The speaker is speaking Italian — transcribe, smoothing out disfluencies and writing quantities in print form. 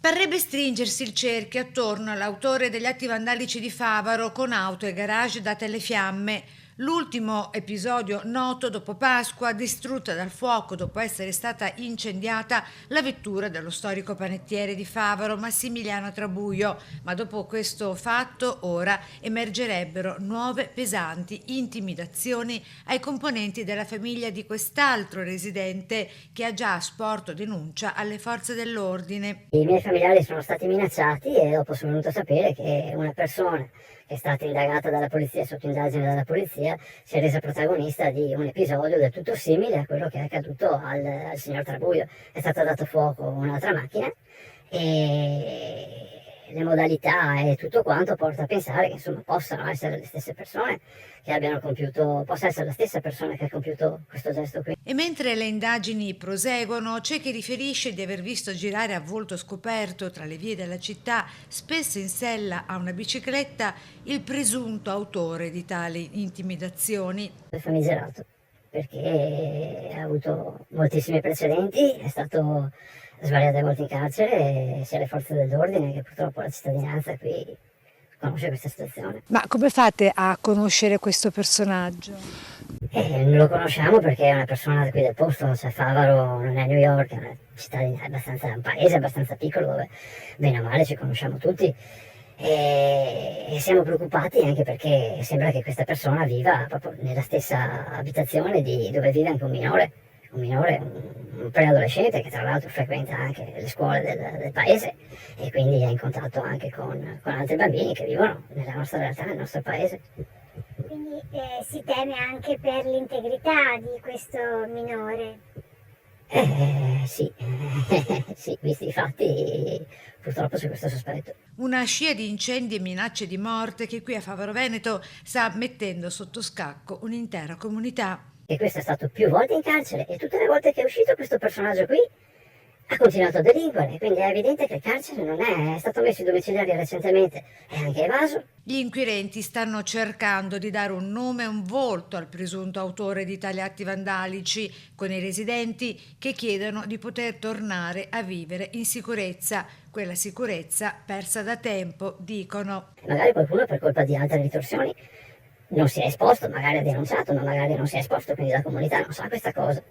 Parrebbe stringersi il cerchio attorno all'autore degli atti vandalici di Favaro con auto e garage date alle fiamme. L'ultimo episodio noto dopo Pasqua, distrutta dal fuoco dopo essere stata incendiata la vettura dello storico panettiere di Favaro Massimiliano Trabuio. Ma dopo questo fatto ora emergerebbero nuove pesanti intimidazioni ai componenti della famiglia di quest'altro residente che ha già sporto denuncia alle forze dell'ordine. I miei familiari sono stati minacciati e dopo sono venuto a sapere che una persona che è stata indagata dalla polizia, sotto indagine dalla polizia, si è resa protagonista di un episodio del tutto simile a quello che è accaduto al signor Trabuio. È stata data fuoco un'altra macchina e le modalità e tutto quanto porta a pensare che insomma possano essere le stesse persone che abbiano compiuto, possa essere la stessa persona che ha compiuto questo gesto qui. E mentre le indagini proseguono, c'è chi riferisce di aver visto girare a volto scoperto tra le vie della città, spesso in sella a una bicicletta, il presunto autore di tali intimidazioni. È famigerato perché ha avuto moltissimi precedenti, è stato svariate volte in carcere, sia le forze dell'ordine che purtroppo la cittadinanza qui conosce questa situazione. Ma come fate a conoscere questo personaggio? Lo conosciamo perché è una persona qui del posto, cioè Favaro non è New York, è una città un paese abbastanza piccolo dove bene o male ci conosciamo tutti e siamo preoccupati anche perché sembra che questa persona viva proprio nella stessa abitazione dove vive anche un preadolescente che tra l'altro frequenta anche le scuole del paese e quindi è in contatto anche con altri bambini che vivono nella nostra realtà, nel nostro paese. Quindi si teme anche per l'integrità di questo minore. Sì, sì, visti i fatti purtroppo c'è questo sospetto. Una scia di incendi e minacce di morte che qui a Favaro Veneto sta mettendo sotto scacco un'intera comunità. E questo è stato più volte in carcere e tutte le volte che è uscito questo personaggio qui ha continuato a delinquere, quindi è evidente che il carcere non è stato messo in domiciliare recentemente, è anche evaso. Gli inquirenti stanno cercando di dare un nome e un volto al presunto autore di tali atti vandalici, con i residenti che chiedono di poter tornare a vivere in sicurezza, quella sicurezza persa da tempo, dicono. Magari qualcuno per colpa di altre ritorsioni non si è esposto, magari ha denunciato, ma magari non si è esposto, quindi la comunità non sa questa cosa.